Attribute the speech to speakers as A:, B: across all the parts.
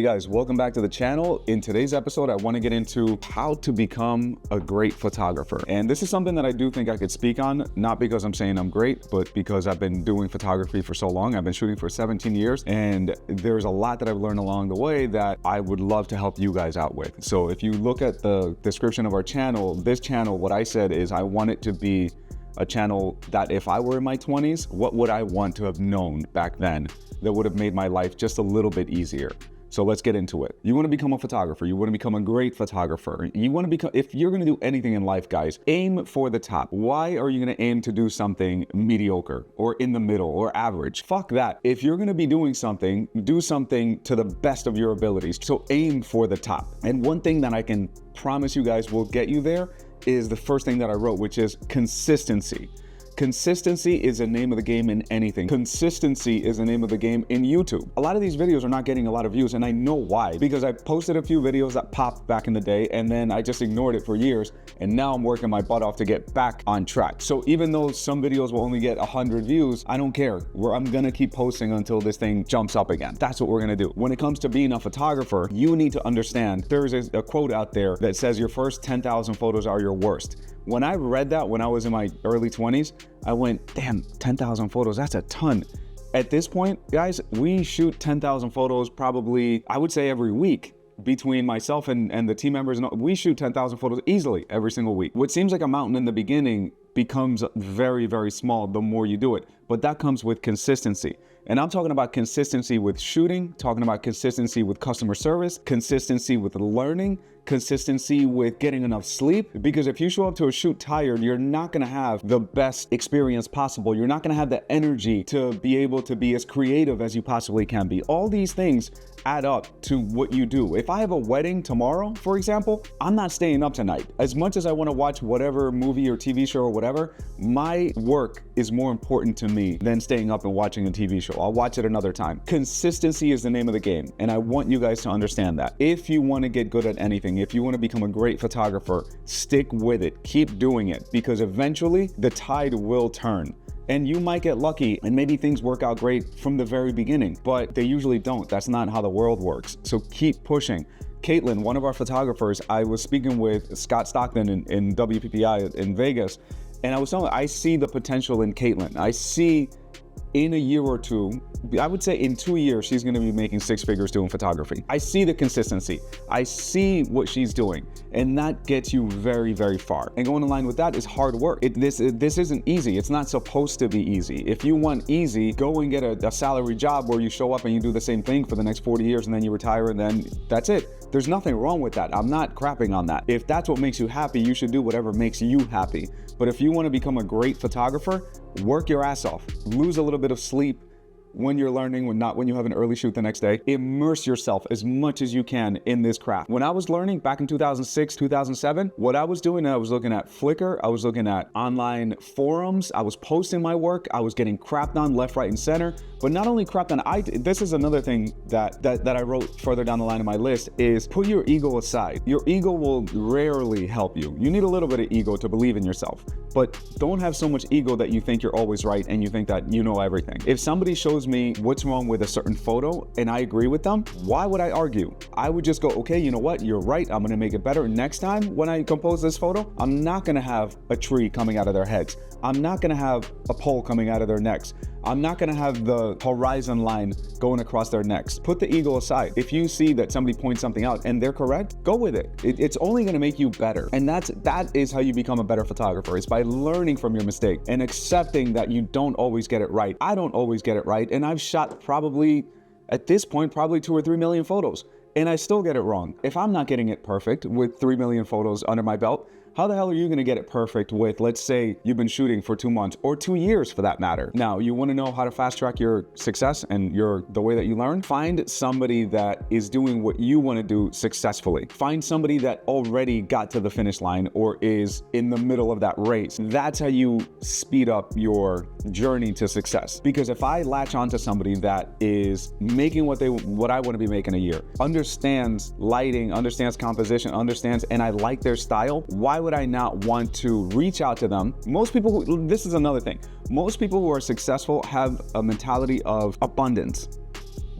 A: guys, welcome back to the channel. In today's episode, I want to get into how to become a great photographer. And this is something that I do think I could speak on, not because I'm saying I'm great, but because I've been doing photography for so long. I've been shooting for 17 years, and there's a lot that I've learned along the way that I would love to help you guys out with. So if you look at the description of our channel, this channel, what I said is I want it to be a channel that if I were in my 20s, what would I want to have known back then that would have made my life just a little bit easier? So let's get into it. You want to become a photographer. You want to become a great photographer. You want to become, if you're going to do anything in life, guys, aim for the top. Why are you going to aim to do something mediocre or in the middle or average? Fuck that. If you're going to be doing something, do something to the best of your abilities. So aim for the top. And one thing that I can promise you guys will get you there is the first thing that I wrote, which is consistency. Consistency is the name of the game in anything. Consistency is the name of the game in YouTube. A lot of these videos are not getting a lot of views, and I know why. Because I posted a few videos that popped back in the day, and then I just ignored it for years, and now I'm working my butt off to get back on track. So even though some videos will only get 100 views, I don't care. I'm gonna keep posting until this thing jumps up again. That's what we're gonna do. When it comes to being a photographer, you need to understand there's a quote out there that says your first 10,000 photos are your worst. When I read that when I was in my early 20s, I went, damn, 10,000 photos, that's a ton. At this point, guys, we shoot 10,000 photos probably, I would say every week. Between myself and the team members, and we shoot 10,000 photos easily every single week. What seems like a mountain in the beginning becomes very, very small the more you do it. But that comes with consistency. And I'm talking about consistency with shooting, talking about consistency with customer service, consistency with learning, consistency with getting enough sleep. Because if you show up to a shoot tired, you're not gonna have the best experience possible. You're not gonna have the energy to be able to be as creative as you possibly can be. All these things add up to what you do. If I have a wedding tomorrow, for example, I'm not staying up tonight. As much as I wanna watch whatever movie or TV show or whatever, my work is more important to me than staying up and watching a TV show. I'll watch it another time. Consistency is the name of the game, and I want you guys to understand that. If you want to get good at anything, if you want to become a great photographer, stick with it. Keep doing it, because eventually the tide will turn. And you might get lucky and maybe things work out great from the very beginning, but they usually don't. That's not how the world works. So keep pushing. Caitlin, one of our photographers, I was speaking with Scott Stockton in WPPI in Vegas, and I was telling her, I see the potential in Caitlin. I see in a year or two, I would say in 2 years, she's gonna be making 6 figures doing photography. I see the consistency. I see what she's doing, and that gets you very, very far. And going in line with that is hard work. This isn't easy. It's not supposed to be easy. If you want easy, go and get a salary job where you show up and you do the same thing for the next 40 years and then you retire and then that's it. There's nothing wrong with that. I'm not crapping on that. If that's what makes you happy, you should do whatever makes you happy. But if you want to become a great photographer, work your ass off. Lose a little bit of sleep when you're learning, when you have an early shoot the next day. Immerse yourself as much as you can in this craft. When I was learning back in 2006, 2007, what I was doing, I was looking at Flickr, I was looking at online forums, I was posting my work, I was getting crapped on left, right, and center. But not only crapped on, this is another thing that I wrote further down the line in my list, is put your ego aside. Your ego will rarely help you. You need a little bit of ego to believe in yourself, but don't have so much ego that you think you're always right and you think that you know everything. If somebody shows me what's wrong with a certain photo and I agree with them, why would I argue? I would just go, okay, you know what? You're right. I'm gonna make it better. Next time when I compose this photo, I'm not gonna have a tree coming out of their heads. I'm not gonna have a pole coming out of their necks. I'm not gonna have the horizon line going across their necks. Put the ego aside. If you see that somebody points something out and they're correct, go with it. It's only gonna make you better. And that is how you become a better photographer. It's by learning from your mistake and accepting that you don't always get it right. I don't always get it right. And I've shot probably, at this point, probably 2 or 3 million photos. And I still get it wrong. If I'm not getting it perfect with 3 million photos under my belt, how the hell are you gonna get it perfect with, let's say you've been shooting for 2 months or 2 years for that matter? Now, you wanna know how to fast track your success and the way that you learn? Find somebody that is doing what you wanna do successfully. Find somebody that already got to the finish line or is in the middle of that race. That's how you speed up your journey to success. Because if I latch onto somebody that is making what I wanna be making a year, understands lighting, understands composition, understands, and I like their style, why would I not want to reach out to them? Most people this is another thing. Most people who are successful have a mentality of abundance.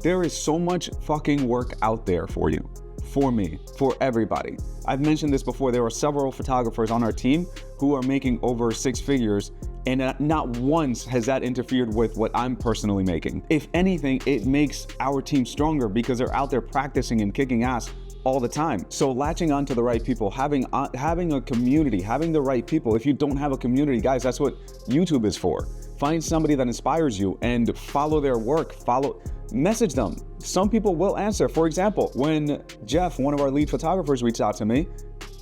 A: There is so much fucking work out there for you, for me, for everybody. I've mentioned this before. There are several photographers on our team who are making over 6 figures, and not once has that interfered with what I'm personally making. If anything, it makes our team stronger because they're out there practicing and kicking ass all the time. So latching on to the right people, having a community, having the right people. If you don't have a community, guys, that's what YouTube is for. Find somebody that inspires you and follow their work, message them. Some people will answer. For example, when Jeff, one of our lead photographers, reached out to me,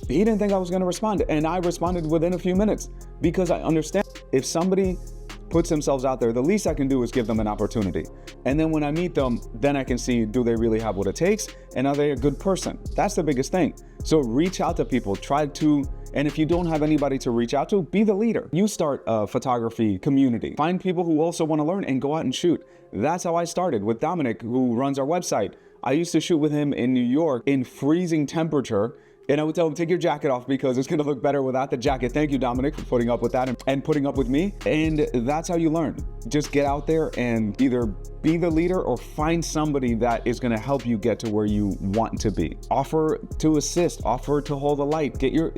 A: he didn't think I was gonna respond, and I responded within a few minutes because I understand if somebody puts themselves out there, the least I can do is give them an opportunity. And then when I meet them, then I can see, do they really have what it takes? And are they a good person? That's the biggest thing. So reach out to people, and if you don't have anybody to reach out to, be the leader. You start a photography community. Find people who also want to learn and go out and shoot. That's how I started with Dominic, who runs our website. I used to shoot with him in New York in freezing temperature. And I would tell him, take your jacket off because it's gonna look better without the jacket. Thank you, Dominic, for putting up with that and putting up with me. And that's how you learn. Just get out there and either be the leader or find somebody that is gonna help you get to where you want to be. Offer to assist, offer to hold the light. Get your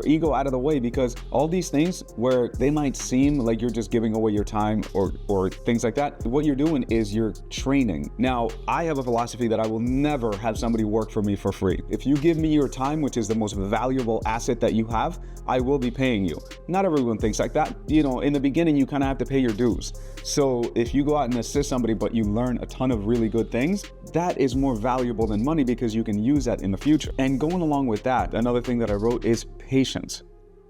A: ego out of the way, because all these things where they might seem like you're just giving away your time or things like that, what you're doing is you're training. Now, I have a philosophy that I will never have somebody work for me for free. If you give me your time, which is the most valuable asset that you have, I will be paying you. Not everyone thinks like that. You know, in the beginning, you kind of have to pay your dues. So if you go out and assist somebody, but you learn a ton of really good things, that is more valuable than money because you can use that in the future. And going along with that, another thing that I wrote is patience.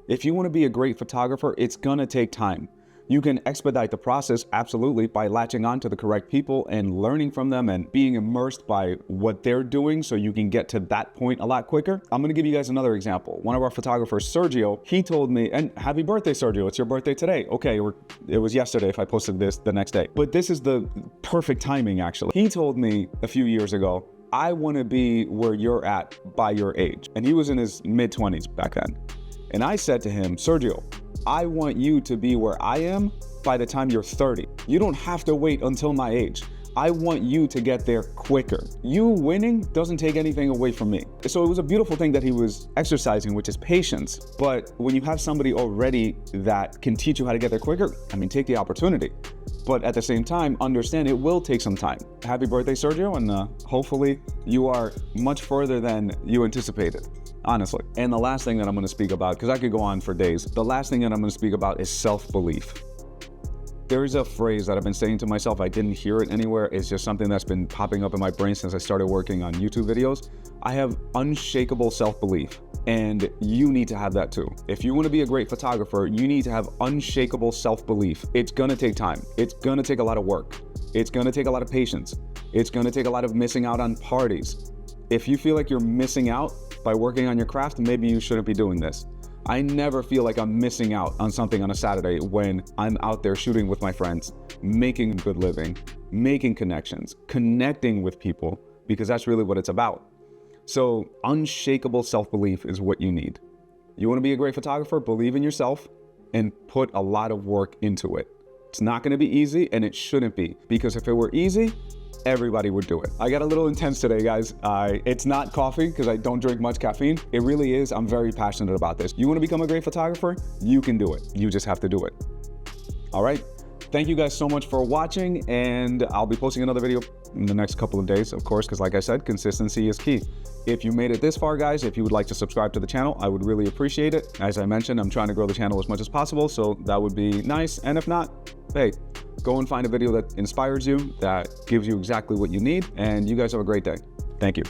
A: If you want to be a great photographer, it's gonna take time. You can expedite the process, absolutely, by latching on to the correct people and learning from them and being immersed by what they're doing so you can get to that point a lot quicker. I'm gonna give you guys another example. One of our photographers, Sergio, he told me, and happy birthday, Sergio, it's your birthday today. Okay, it was yesterday if I posted this the next day. But this is the perfect timing, actually. He told me a few years ago, I wanna be where you're at by your age. And he was in his mid-20s back then. And I said to him, Sergio, I want you to be where I am by the time you're 30. You don't have to wait until my age. I want you to get there quicker. You winning doesn't take anything away from me. So it was a beautiful thing that he was exercising, which is patience. But when you have somebody already that can teach you how to get there quicker, I mean, take the opportunity. But at the same time, understand it will take some time. Happy birthday, Sergio, and hopefully you are much further than you anticipated. Honestly. And the last thing that I'm going to speak about, because I could go on for days, the last thing that I'm going to speak about is self-belief. There is a phrase that I've been saying to myself. I didn't hear it anywhere. It's just something that's been popping up in my brain since I started working on YouTube videos. I have unshakable self-belief, and you need to have that too. If you want to be a great photographer, you need to have unshakable self-belief. It's going to take time. It's going to take a lot of work. It's going to take a lot of patience. It's going to take a lot of missing out on parties. If you feel like you're missing out by working on your craft, maybe you shouldn't be doing this. I never feel like I'm missing out on something on a Saturday when I'm out there shooting with my friends, making a good living, making connections, connecting with people, because that's really what it's about. So unshakable self-belief is what you need. You want to be a great photographer? Believe in yourself and put a lot of work into it. It's not going to be easy, and it shouldn't be, because if it were easy, everybody would do it. I got a little intense today, guys. It's not coffee because I don't drink much caffeine. It really is. I'm very passionate about this. You want to become a great photographer? You can do it. You just have to do it. All right. Thank you guys so much for watching, and I'll be posting another video in the next couple of days, of course, because like I said, consistency is key. If you made it this far, guys, if you would like to subscribe to the channel, I would really appreciate it. As I mentioned, I'm trying to grow the channel as much as possible, so that would be nice. And if not, hey, go and find a video that inspires you, that gives you exactly what you need, and you guys have a great day. Thank you.